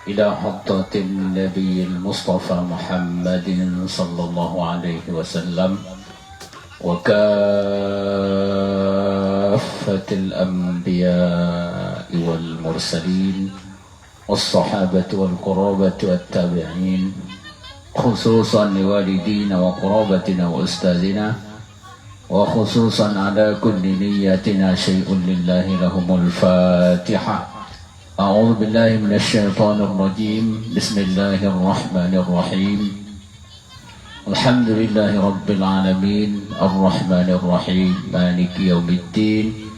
إلى حضرة النبي المصطفى محمد صلى الله عليه وسلم وكافة الأنبياء والمرسلين والصحابة والقرابة والتابعين، خصوصا لوالدينا وقرابتنا وأستاذنا، وخصوصا على كل نيتنا شيء لله لهم الفاتحة. أعوذ بالله من الشيطان الرجيم. بسم الله الرحمن الرحيم. الحمد لله رب العالمين الرحمن الرحيم مالك يوم الدين.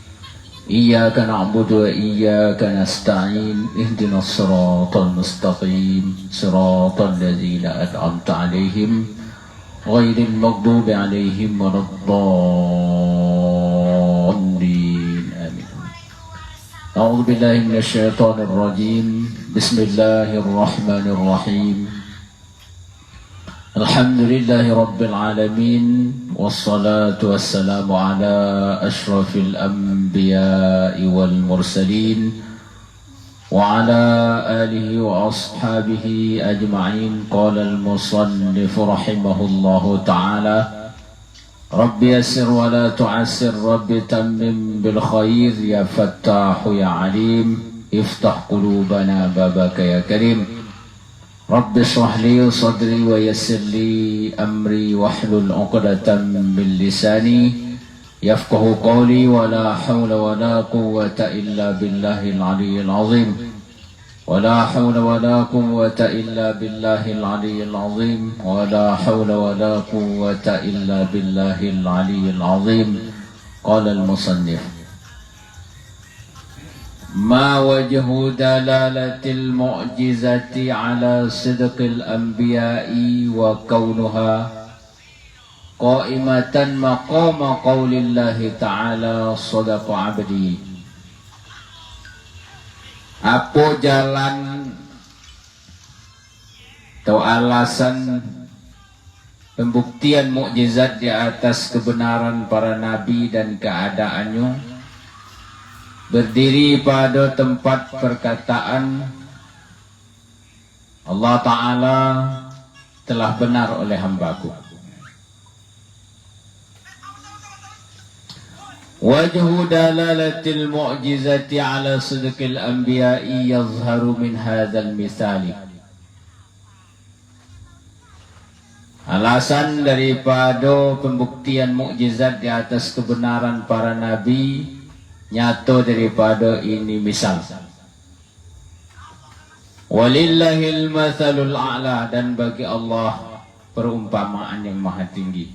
إياك نعبد وإياك نستعين. اهدنا الصراط المستقيم صراط الذين أنعمت عليهم غير المغضوب عليهم ولا الضالين. آمين. أعوذ بالله من الشيطان الرجيم. بسم الله الرحمن الرحيم. الحمد لله رب العالمين والصلاة والسلام على أشرف الأنبياء والمرسلين وعلى آله وأصحابه أجمعين. قال المصنف رحمه الله تعالى: رب يسر ولا تعسر، رب تمم بالخير، يا فتاح يا عليم، افتح قلوبنا بابك يا كريم. رب اشرح لي صدري ويسر لي أمري واحلل عقدة من لساني يفقه قولي، ولا حول ولا قوة إلا بالله العلي العظيم، ولا حول ولا قوة إلا بالله العلي العظيم، ولا حول ولا قوة إلا بالله العلي العظيم. قال المصنف: ما وجه دلالة المعجزة على صدق الأنبياء وكونها قائمة مقام قول الله تعالى صدق عبدي. Apa jalan atau alasan pembuktian mukjizat di atas kebenaran para nabi dan keadaannya berdiri pada tempat perkataan Allah Ta'ala telah benar oleh hambaku. Wajhu dalalatil mu'jizati ala sidqil anbiya'i yazharu min hadzal misali. Alasan daripada pembuktian mukjizat di atas kebenaran para nabi nyata daripada ini misal. Walillahil mathalul a'la, dan bagi Allah perumpamaan yang maha tinggi.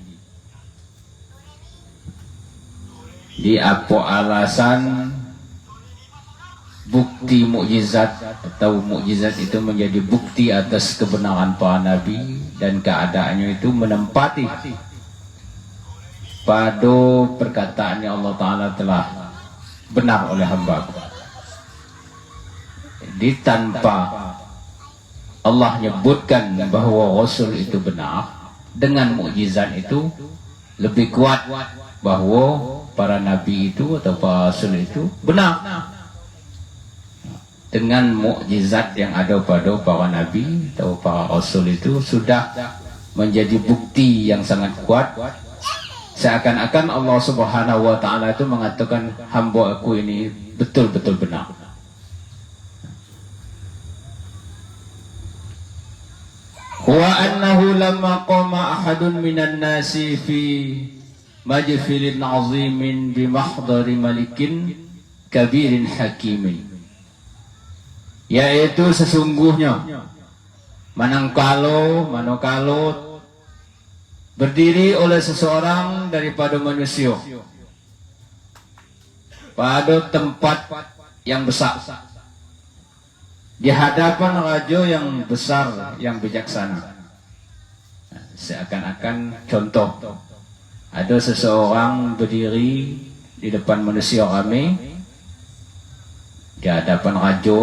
Di apa alasan bukti mukjizat atau mukjizat itu menjadi bukti atas kebenaran para nabi dan keadaannya itu menempati pada perkataannya Allah Ta'ala telah benar oleh hamba-Ku. Jadi tanpa Allah nyebutkan bahwa Rasul itu benar, dengan mukjizat itu lebih kuat bahwa para nabi itu atau para rasul itu benar. Dengan mukjizat yang ada pada para nabi atau para rasul itu sudah menjadi bukti yang sangat kuat, seakan-akan Allah Subhanahu wa Ta'ala itu mengatakan hamba aku ini betul-betul benar. annahu lamma qama ahadun minan nasi fi majfilin azimin bi mahdari malikin kabirin hakimin, yaitu sesungguhnya manakala berdiri oleh seseorang daripada manusia pada tempat yang besar di hadapan raja yang besar yang bijaksana. Seakan-akan contoh, ada seseorang berdiri di depan manusia ramai di hadapan raja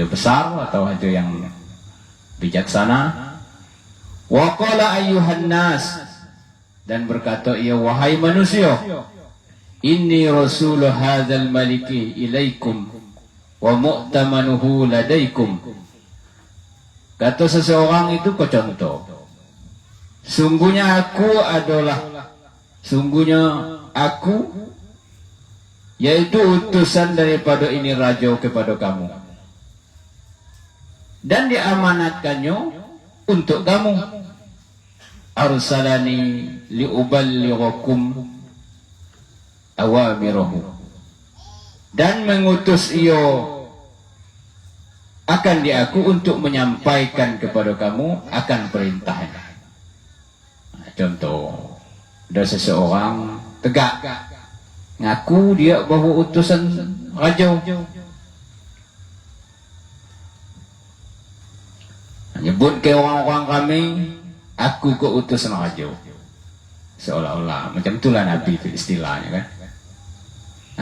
besar atau raja yang bijaksana. Wa qala ayyuhan nas, dan berkata ia, wahai manusia, inni rasul hadzal maliki ilaikum wa mu'tamanuhu ladaikum. Kata seseorang itu ke contoh, sungguhnya aku yaitu utusan daripada ini raja kepada kamu, dan diamanatkannya untuk kamu. Arsalani liuballighakum awamirahu, dan mengutus ia akan aku untuk menyampaikan kepada kamu akan perintahnya. Contoh, ada seseorang tegak ngaku dia bawa utusan raja, nyebut ke orang-orang kami, aku ke utusan raja, seolah-olah macam itulah Nabi itu istilahnya kan.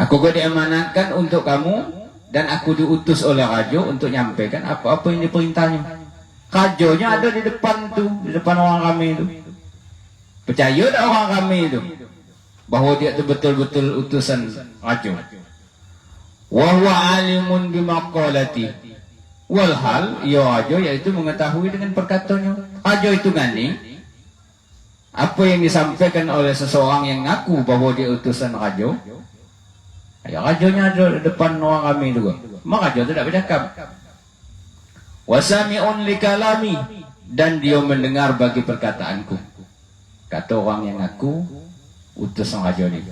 Aku kok diamanatkan untuk kamu, dan aku diutus oleh raja untuk nyampaikan apa-apa yang diperintahnya. Rajanya ada di depan tuh, di depan orang kami itu. Percaya tak orang kami itu bahwa dia itu betul-betul utusan raja. Wa huwa alimun bimaqalati, walhal ia raja yaitu mengetahui dengan perkataannya. Raja itu gani apa yang disampaikan oleh seseorang yang ngaku bahwa dia utusan raja. Ya, rajanya ada depan orang kami juga. Maka raja tidak bercakap. Wasami'un likalami, dan dia mendengar bagi perkataanku. Kata orang yang ngaku utusan raja ini.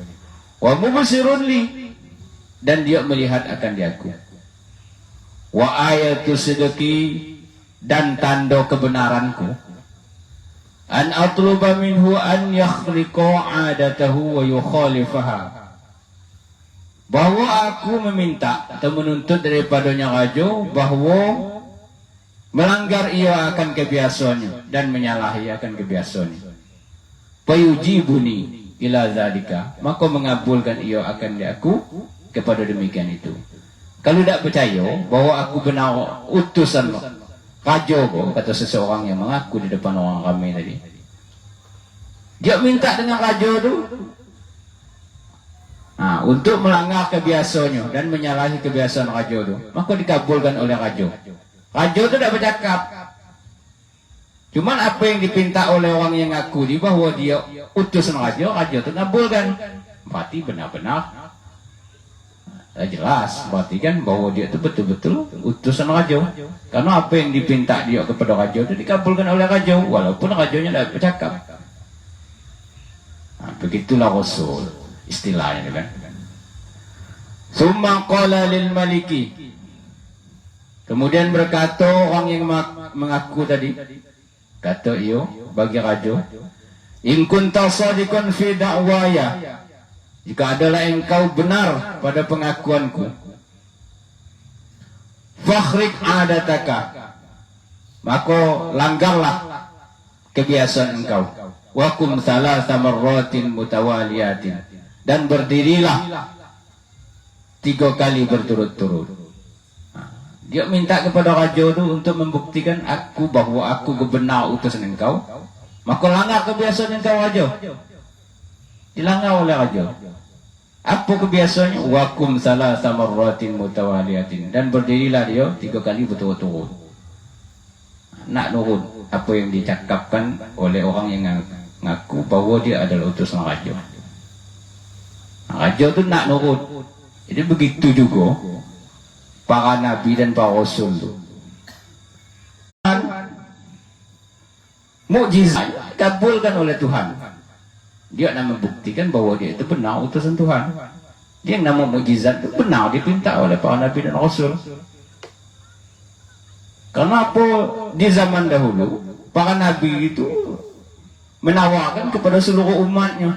Wa mubsirun li, dan dia melihat akan diaku. Wa ayatu sidqi, dan tanda kebenaranku. An atluba minhu an yakhriqa adatahu wa yukhalifaha, bahwa aku meminta atau menuntut daripadanya raja bahwa melanggar ia akan kebiasaannya dan menyalahi akan kebiasaannya. Fayujibuni ila zalika, maka mengabulkan ia akan aku kepada demikian itu. Kalau tidak percaya bahwa aku benar utusan raja, kata seseorang yang mengaku di depan orang ramai tadi, dia minta dengan raja itu untuk melanggar kebiasaannya dan menyalahi kebiasaan raja itu, maka dikabulkan oleh raja. Raja itu tidak bercakap. Cuman apa yang dipinta oleh orang yang ngaku di bahwa dia utusan raja, raja itu ngabulkan. Berarti benar-benar jelas, berarti kan bahwa dia itu betul-betul utusan raja. Karena apa yang dipinta dia kepada raja itu dikabulkan oleh raja, walaupun rajanya tidak bercakap. Begitulah Rasul istilahnya kan. Summa qala lil maliki, kemudian berkata orang yang mengaku tadi, kata iyo bagi raja, in kunta shadiqan fi da'waya, jika adalah engkau benar pada pengakuanku, fakhrik adataka, maka langgarlah kebiasaan engkau, wa kum thalatha marratin mutawaliyatin, dan berdirilah 3 kali berturut-turut. Dia minta kepada raja itu untuk membuktikan aku bahwa aku benar utusan engkau, maka langgar kebiasaan engkau raja. Dilanggar oleh raja. Apa kebiasaannya? Wakum salah samarratin mutawaliyatin, dan berdirilah dia 3 kali berturut-turut. Nak nurut apa yang dicakapkan oleh orang yang ngaku bahwa dia adalah utusan raja. Raja itu nak nurut. Jadi begitu juga para nabi dan para rasul itu. mukjizat kabulkan oleh Tuhan. Dia nak membuktikan bahwa dia itu benar utusan Tuhan. Dia yang nama mukjizat itu benar dipinta oleh para nabi dan rasul. Kenapa di zaman dahulu para nabi itu menawarkan kepada seluruh umatnya,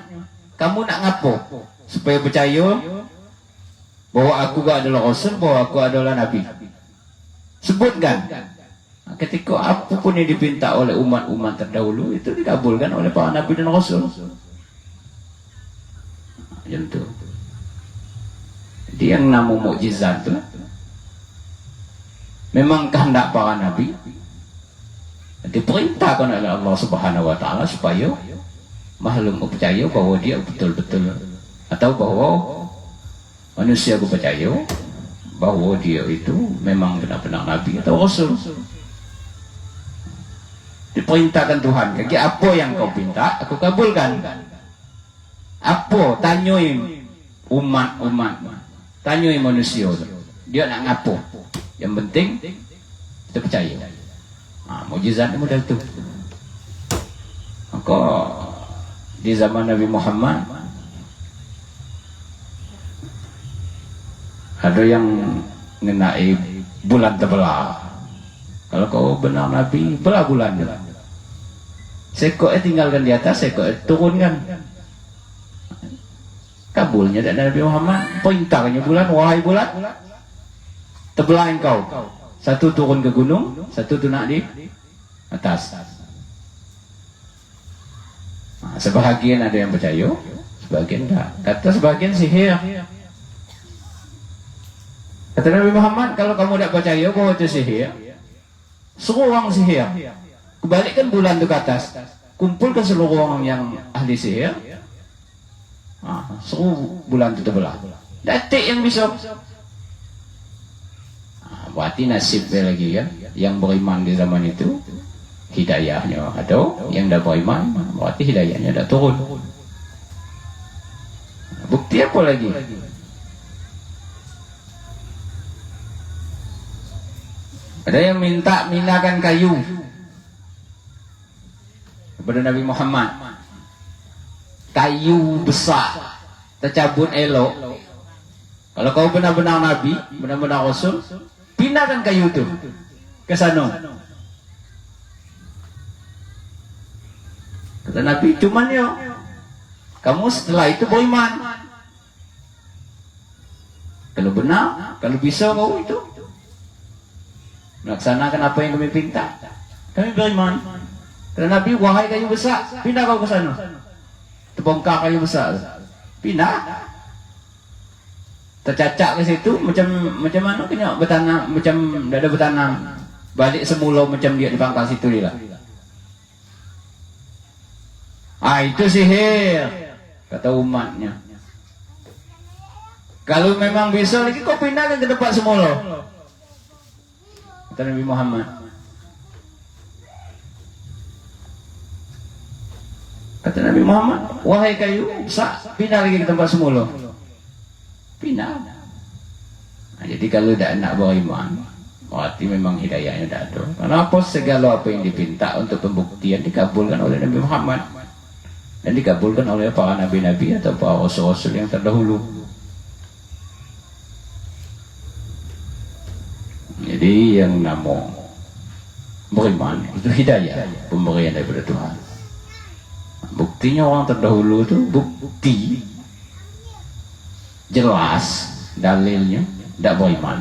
kamu nak ngapo supaya percaya bahwa aku adalah rasul, bahwa aku adalah nabi? Sebutkan. Ketika apapun yang dipinta oleh umat-umat terdahulu itu dikabulkan oleh para nabi dan rasul. Macam tu. Jadi yang nama mukjizat tu memang kehendak para nabi, diperintahkan oleh Allah Subhanahu wa taala supaya makhluk percaya bahwa dia betul-betul, atau bahwa manusia percaya bahwa dia itu memang benar-benar nabi atau rasul. Diperintahkan Tuhan, jadi apa yang kau pinta aku kabulkan. Apa tanyain umat-umat, tanyain manusia, dia nak ngapo, yang penting kita percaya. Mukjizat model tu. Maka di zaman Nabi Muhammad ada yang mengenai bulan terbelah. Kalau kau benar Nabi, belah bulan. Sekok tinggalkan di atas, sekok turunkan. Kabulnya dari Nabi Muhammad, perintahnya bulan, wahai bulan, terbelah engkau. Satu turun ke gunung, satu tunak di atas. Sebahagian ada yang percaya, sebagian tak. Kata sebagian sihir. Kata Nabi Muhammad, kalau kamu tak percaya bahwa itu sihir, suruh orang sihir, kebalikkan bulan itu ke atas, kumpulkan seluruh orang yang ahli sihir, suruh bulan itu terbelah. Datik yang bisa. Berarti nasibnya lagi kan, yang beriman di zaman itu hidayahnya, atau yang tidak beriman berarti hidayahnya tidak turun. Bukti apa lagi? Ada yang minta minakan kayu kepada Nabi Muhammad, kayu besar tercabut elok. Kalau kau benar-benar Nabi, benar-benar Rasul, pindahkan kayu itu ke sana. Kata Nabi, cuman ya kamu setelah itu beriman. Kalau benar, kalau bisa kau itu melaksanakan apa yang kami pinta, kami beriman. Kata Nabi, wahai kayu besar, pindah kau ke sana. Terbongkar kayu besar, pindah. Tercacak ke situ, macam mana kena bertanam, macam dah ada bertanam, balik semula macam dia di pangkal situ dia lah. Itu sihir, kata umatnya. Kalau memang bisa lagi kau pindahkan ke tempat semula, kata Nabi Muhammad. Kata Nabi Muhammad, wahai kayu besar, pindah lagi ke tempat semula. Pindah. Jadi kalau tidak nak beriman, berarti memang hidayahnya tidak ada. Kenapa segala apa yang dipinta untuk pembuktian dikabulkan oleh Nabi Muhammad dan dikabulkan oleh para nabi-nabi atau para rasul-rasul yang terdahulu. Jadi yang nama beriman itu hidayah, pemberian daripada Tuhan. Buktinya orang terdahulu itu bukti jelas, dalilnya tidak beriman.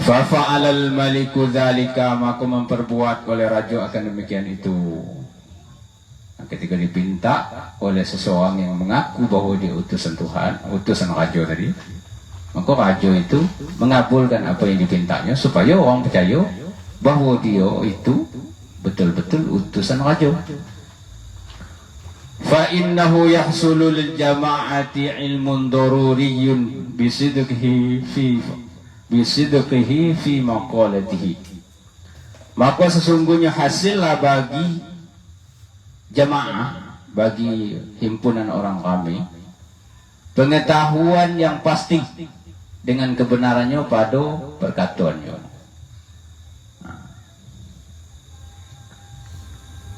Fafa'alal maliku dzalika, maka memperbuat oleh raja akan demikian itu. Ketika dipinta oleh seseorang yang mengaku bahwa dia utusan Tuhan, utusan raja tadi, maka raja itu mengabulkan apa yang dipintanya supaya orang percaya bahwa dia itu betul-betul utusan raja. Fa innahu yahsulu lil jama'ati ilmun daruriyyun bisidqihi fi maqalatihi. Maka sesungguhnya hasillah bagi jamaah, bagi himpunan orang ramai, pengetahuan yang pasti dengan kebenarannya pada perkataannya.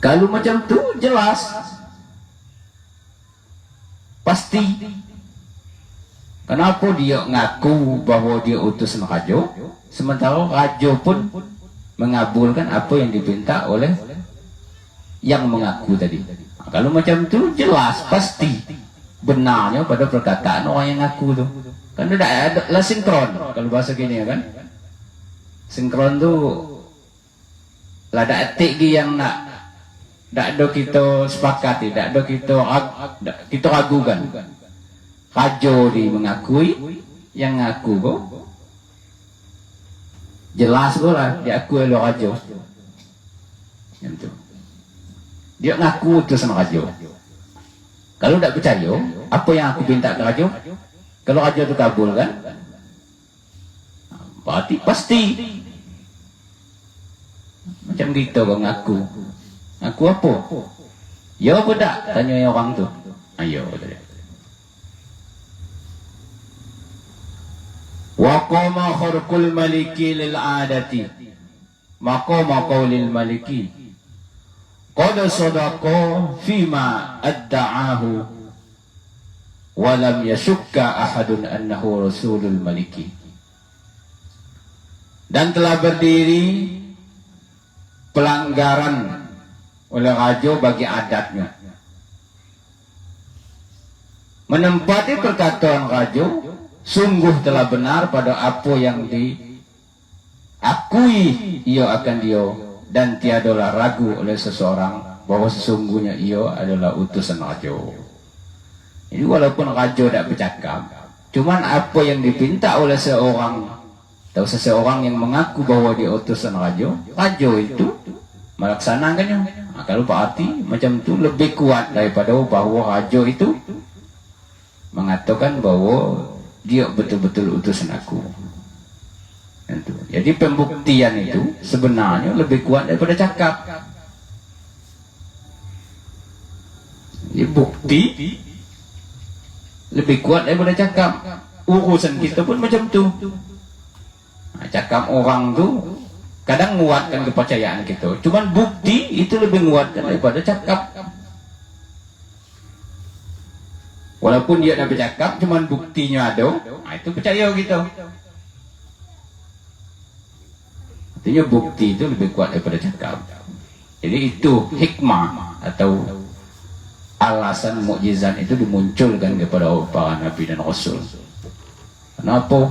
Kalau macam tu jelas, pasti. Kenapa dia ngaku bahwa dia utusan raja, sementara raja pun mengabulkan apa yang dipinta oleh yang mengaku tadi. Kalau macam tu jelas, pasti benarnya pada perkataan orang yang ngaku tu. Kan ada lah sinkron kalau bahasa gini ya kan. Sinkron tu lah ada etik yang nak tak ada kita sepakati, tak ada kita ragukan. Raja di mengakui, yang ngaku kok jelas kok lah diakui oleh raja. Gitu. Dia ngaku utusan raja. Kalau tak percaya, apa yang aku minta ke raja? Kalau raja itu kabul kan? Berarti pasti. Macam gitu kau ngaku. Ngaku apa? Ya apa tak? Tanya orang tu. Ayo tadi. Wa qama kharqul maliki lil adati. Maqama qaulil maliki. Qad sadaqa fima adda'ahu wa lam yashukka ahadun annahu rasulul maliki. Dan telah berdiri pelanggaran oleh raja bagi adatnya. Menempati perkataan raja, sungguh telah benar pada apa yang diakui ia akan dia, dan tiadalah ragu oleh seseorang bahwa sesungguhnya ia adalah utusan raja. Jadi walaupun raja tak bercakap, cuman apa yang dipinta oleh seorang atau seseorang yang mengaku bahwa dia utusan raja, raja itu melaksanakannya. Kalau berarti macam tu lebih kuat daripada bahwa raja itu mengatakan bahwa dia betul-betul utusan aku. Jadi pembuktian itu sebenarnya lebih kuat daripada cakap. Jadi bukti lebih kuat daripada cakap. Urusan kita pun macam tu. Cakap orang tu kadang menguatkan kepercayaan kita. Cuman bukti itu lebih menguatkan daripada cakap. Walaupun dia dah bercakap, cuman buktinya ada, itu percaya kita. Artinya bukti itu lebih kuat daripada cakap. Jadi itu hikmah atau alasan mukjizat itu dimunculkan kepada para nabi dan rasul. Kenapa?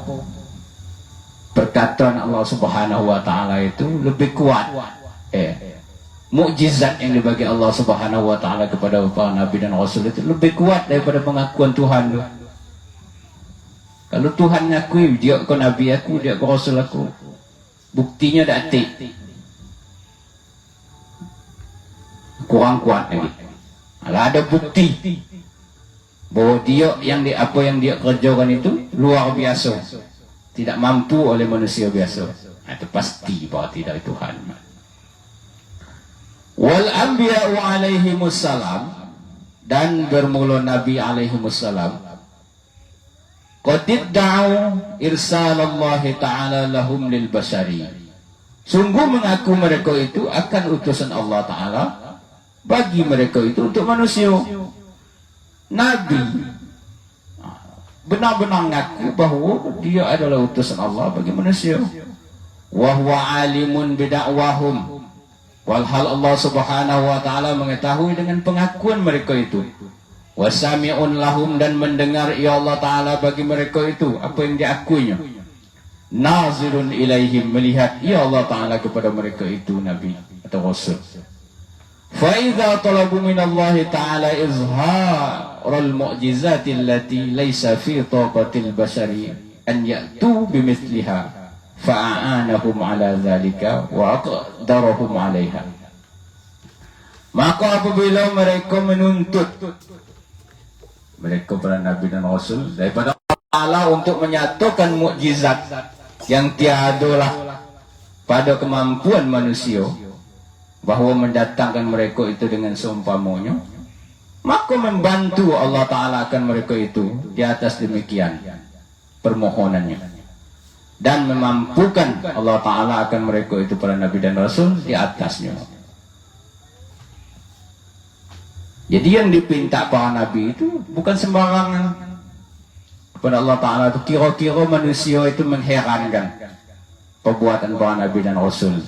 Perkataan Allah Subhanahu wa taala itu lebih kuat. Mukjizat yang dibagi Allah Subhanahu wa taala kepada para nabi dan rasul itu lebih kuat daripada pengakuan Tuhan tu. Kalau Tuhan ngakui dia ke nabi aku, dia ke rasul aku, buktinya dah atik, kurang kuat lagi. Kalau ada bukti bahwa dia apa yang dia kerjakan itu luar biasa, tidak mampu oleh manusia biasa, itu pasti berarti dari Tuhan. Wal anbiya'u alaihimussalam, dan bermula Nabi alaihimussalam, qad idda'u irsalallahi ta'ala lahum lil bashari, sungguh mengaku mereka itu akan utusan Allah Ta'ala bagi mereka itu untuk manusia. Nabi benar-benar mengaku bahawa dia adalah utusan Allah bagi manusia. Wa huwa alimun bidakwahum, walhal Allah Subhanahu wa taala mengetahui dengan pengakuan mereka itu. Wasami'un lahum, dan mendengar ya Allah taala bagi mereka itu apa yang diakuinya. Nazirun ilaihim, melihat ya Allah taala kepada mereka itu nabi atau rasul. Fa idza talabu min Allah taala izharul mu'jizati allati laysa fi taqatil bashari an ya'tu bimithliha fa'anahum ala zalika wa aqdarahum alaiha. Maka apabila mereka menuntut, mereka para nabi dan rasul daripada Allah untuk menyatakan mukjizat yang tiadalah pada kemampuan manusia, bahawa mendatangkan mereka itu dengan seumpamanya, maka membantu Allah Ta'ala akan mereka itu di atas demikian permohonannya, dan memampukan Allah Ta'ala akan mereka itu para Nabi dan Rasul di atasnya. Jadi yang dipinta para Nabi itu bukan sembarangan kepada Allah Ta'ala. Itu kira-kira manusia itu mengherankan perbuatan para Nabi dan Rasul,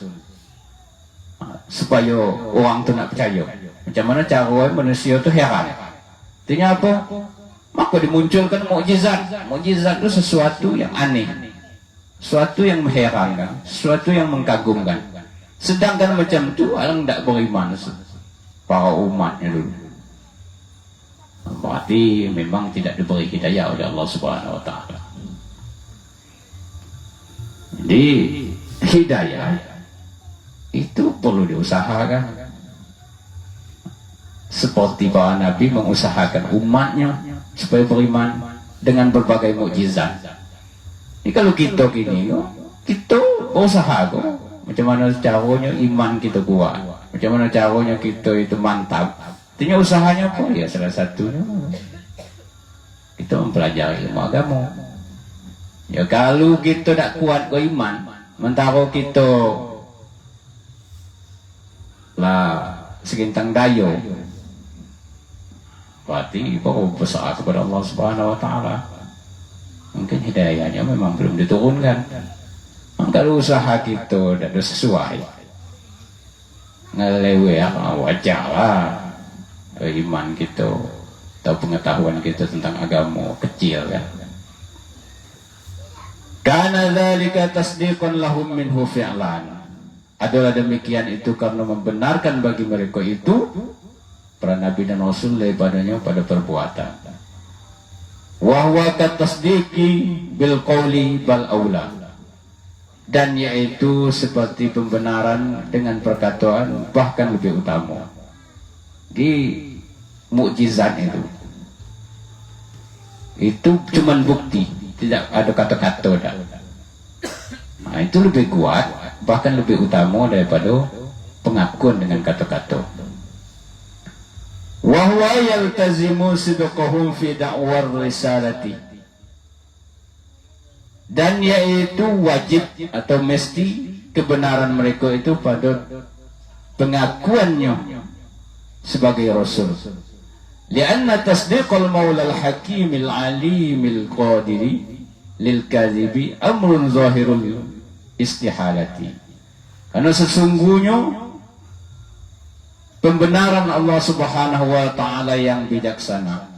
supaya orang itu nak percaya. Macam mana cara manusia itu heran? Artinya apa? Maka dimunculkan mukjizat. Mukjizat itu sesuatu yang aneh, sesuatu yang mengherankan, sesuatu yang mengagumkan. Sedangkan macam itu orang tidak beriman, para umatnya dulu. Berarti memang tidak diberi hidayah oleh Allah Subhanahu wa Ta'ala. Jadi hidayah itu perlu diusahakan. Seperti para Nabi mengusahakan umatnya supaya beriman dengan berbagai mukjizat. Ini kalau kita gini, kita berusaha kok. Macam mana caranya iman kita kuat, macam mana caranya kita itu mantap. Artinya usahanya apa? Ya salah satunya kita mempelajari ilmu agama. Ya kalau kita tak kuat ke iman, mentara kita lah segintang dayo, berarti baru berdoa kepada Allah Subhanahu wa Ta'ala. Mungkin hidayahnya memang belum diturunkan. Kalau usaha kita tidak sesuai, ngelewe wajar lah. Iman kita atau pengetahuan kita tentang agama kecil kan. Karena dzalika tasdiqan lahum minhu fi'lan. Adalah demikian itu karena membenarkan bagi mereka itu para nabi dan rasul daripadanya pada perbuatan. Wa huwa katasdiqi bil qawli bal aula. Dan yaitu seperti pembenaran dengan perkataan, bahkan lebih utama. Di mukjizat itu cuman bukti, tidak ada kata-kata dah. Nah, itu lebih kuat, bahkan lebih utama daripada pengakuan dengan kata-kata. Wa huwa yaltazimu sidqahum fi da'war risalati. Dan yaitu wajib atau mesti kebenaran mereka itu pada pengakuannya sebagai rasul. Lianna tasdiqal maula al-hakimil alimil qadiri lil kadhibi amrun zahirul istihalati. Karena sesungguhnya pembenaran Allah Subhanahu wa Ta'ala yang bijaksana,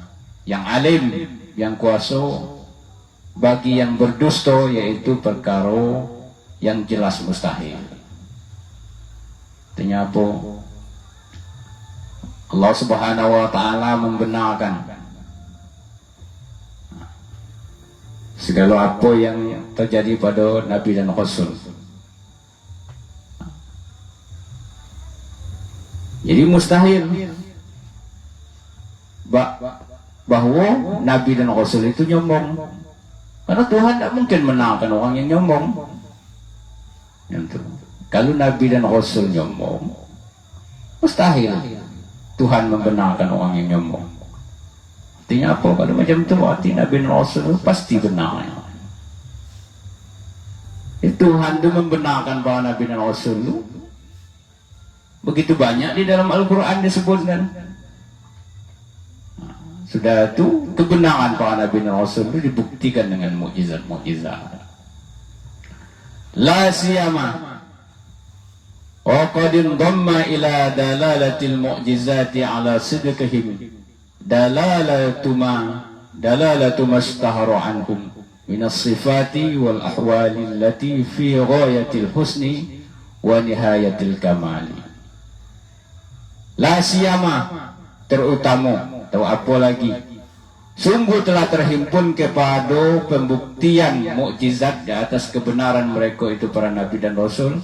yang alim, yang kuasa bagi yang berdusta, yaitu perkara yang jelas mustahil. Artinya apa? Allah Subhanahu wa Ta'ala membenarkan segala apa yang terjadi pada Nabi dan Rasul. Jadi mustahil bahwa Nabi dan Rasul itu nyombong, karena Tuhan tidak mungkin menangkan orang yang nyombong. Kalau Nabi dan Rasul nyombong, mustahil Tuhan membenarkan orang yang nyombong. Artinya apa? Kalau macam itu berarti Nabi dan Rasul pasti benar. Tuhan itu membenarkan bahwa Nabi dan Rasul itu begitu banyak di dalam Al-Quran disebutkan. Sudah itu kebenaran para Nabi dan Rasul itu dibuktikan dengan mukjizat-mukjizat. La siyama wa qad indamma ila dalalatil mu'jizati ala sidqihim dalalatu ma istahara anhum min as-sifati wal ahwali allati fi ghayatil husni wa nihayatil kamali. La siyama, terutama atau apa lagi, sungguh telah terhimpun kepada pembuktian mukjizat di atas kebenaran mereka itu para Nabi dan Rasul,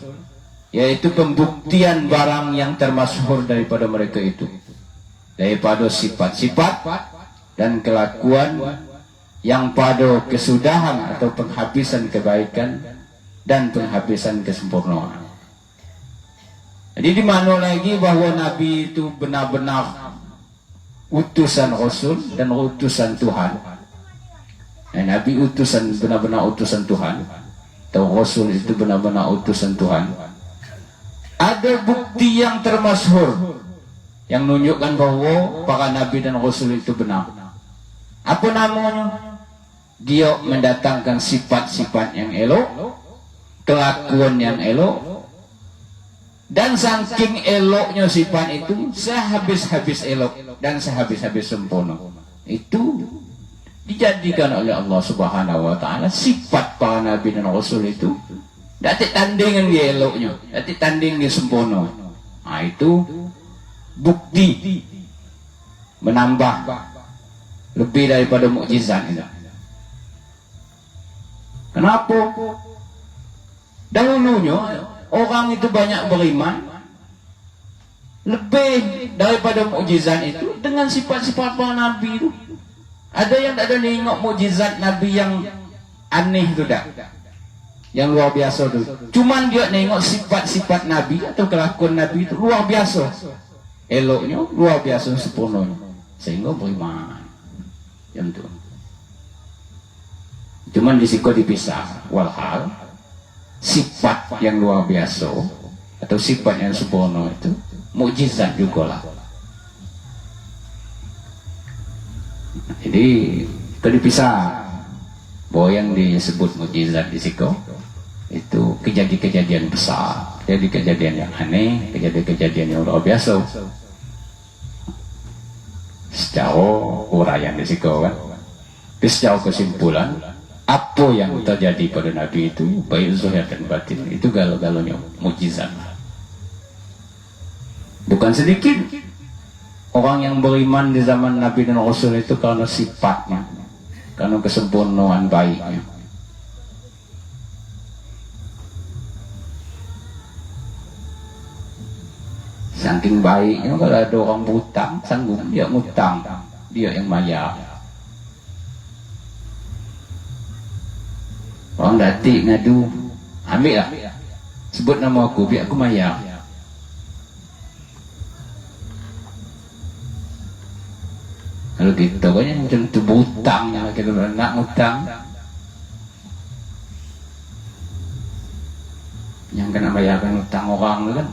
yaitu pembuktian barang yang termasyhur daripada mereka itu, daripada sifat-sifat dan kelakuan yang pada kesudahan atau penghabisan kebaikan dan penghabisan kesempurnaan. Jadi di mana lagi bahwa Nabi itu benar-benar utusan Rasul dan utusan Tuhan. Nabi utusan, benar-benar utusan Tuhan, atau Rasul itu benar-benar utusan Tuhan. Ada bukti yang termasyhur yang menunjukkan bahwa para Nabi dan Rasul itu benar. Apa namanya? Dia mendatangkan sifat-sifat yang elok, kelakuan yang elok, dan saking eloknya sifat itu sehabis-habis elok dan sehabis-habis sempurna. Itu dijadikan oleh Allah Subhanahu wa taala sifat para nabi dan rasul itu tidak tandingan dia eloknya, tidak tanding dia sempurna. Nah, itu bukti menambah lebih daripada mukjizat itu. Kenapa? Dahulunya orang itu banyak beriman lebih daripada mukjizat itu dengan sifat-sifat para nabi itu. Ada yang tak ada nengok mukjizat nabi yang aneh itu dah, yang luar biasa tu. Cuman dia nengok sifat-sifat nabi atau kelakuan nabi itu luar biasa, eloknya luar biasa, sempurnanya, sehingga beriman. Yang tu. Cuman disiko dipisah. Walhal sifat yang luar biasa atau sifat yang sempurna itu mukjizat juga lah. Jadi itu dipisah. Bahwa yang disebut mukjizat di situ itu kejadian-kejadian besar, jadi kejadian yang aneh, kejadian-kejadian yang luar biasa. Secara uraian di situ kan. Tapi secara kesimpulan, apa yang terjadi pada Nabi itu baik zahir dan batin itu galau-galaunya mukjizat. Bukan sedikit orang yang beriman di zaman Nabi dan Rasul itu karena sifatnya, karena kesempurnaan baiknya. Saking baiknya, kalau ada orang berhutang sanggup dia ngutang, dia yang bayar. Orang datik ngadu, ambil lah, sebut nama aku, biar aku bayar. Kalau kita kan yang macam tu berhutang, kita nak ngutang, yang kena bayarkan hutang orang tu kan.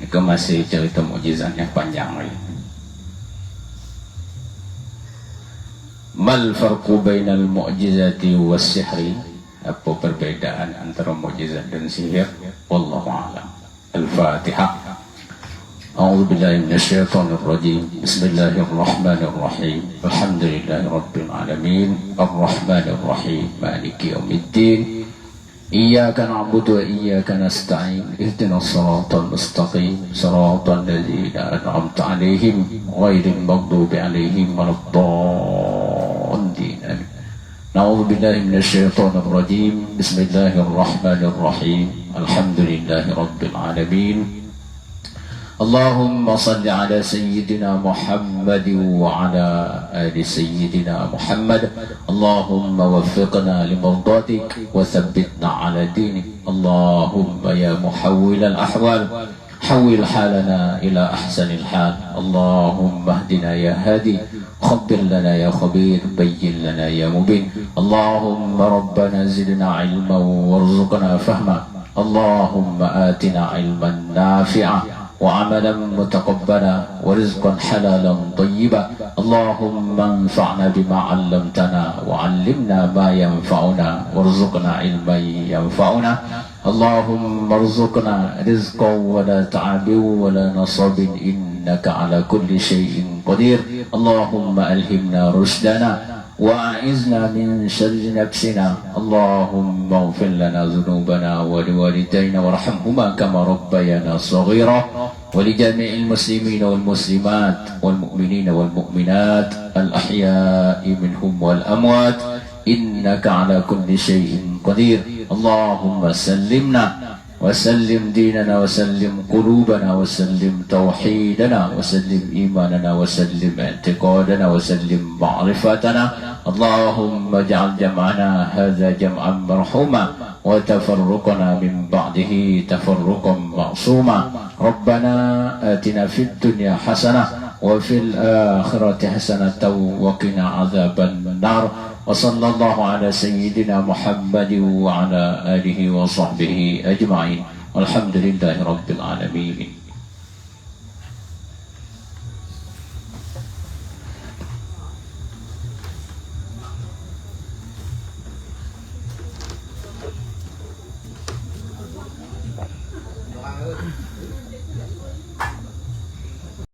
Itu masih cerita mukjizat yang panjang lagi. Mal farqu bainal mu'jizati was sihri? Apa perbedaan antara mukjizat dan sihir? Wallahu a'lam. Al-Fatihah. A'udzu billahi minasyaitonir rajim. Bismillahirrahmanirrahim. Alhamdulillahi rabbil alamin. Arrahmanir rahim. Maliki yaumiddin. Iyyaka na'budu wa iyyaka nasta'in. Ihdinas siratal mustaqim. Siratal ladzina an'amta 'alaihim ghairil maghdubi 'alaihim waladdallin. Na'udzu billahi minasyaitonir rajim. Bismillahirrahmanir rahim. Alhamdulillahi rabbil alamin. Allahumma salli ala sayyidina Muhammad wa ala ali sayyidina Muhammad. Allahumma waffiqna limardatik wa thabbitna ala dinik. Allahumma ya muhawwil al-ahwal حول حالنا إلى أحسن الحال. اللهم اهدنا يا هادي، خبر لنا يا خبير، بين لنا يا مبين. اللهم ربنا زدنا علما وارزقنا فهما. اللهم آتنا علما نافعا وعملا متقبلا ورزقا حلالا طيبا. اللهم انفعنا بما علمتنا وعلمنا ما ينفعنا وارزقنا علما ينفعنا. اللهم ارزقنا رزقا ولا تعب ولا نصب إنك على كل شيء قدير. اللهم ألهمنا رشدنا وأعذنا من شر نفسنا. اللهم اغفر لنا ذنوبنا ولوالدينا وارحمهما كما ربيانا صغيرا، ولجميع المسلمين والمسلمات والمؤمنين والمؤمنات الأحياء منهم والأموات إنك على كل شيء قدير. اللهم سلمنا وسلم ديننا وسلم قلوبنا وسلم توحيدنا وسلم إيماننا وسلم اعتقادنا وسلم معرفتنا. اللهم اجعل جمعنا هذا جمعا مرحوما وتفرقنا من بعده تفرقا معصوما ربنا آتنا في الدنيا حسنة وفي الآخرة حسنة وقنا عذاب النار وصلى الله على سيدنا محمد وعلى آله وصحبه أجمعين والحمد لله رب العالمين.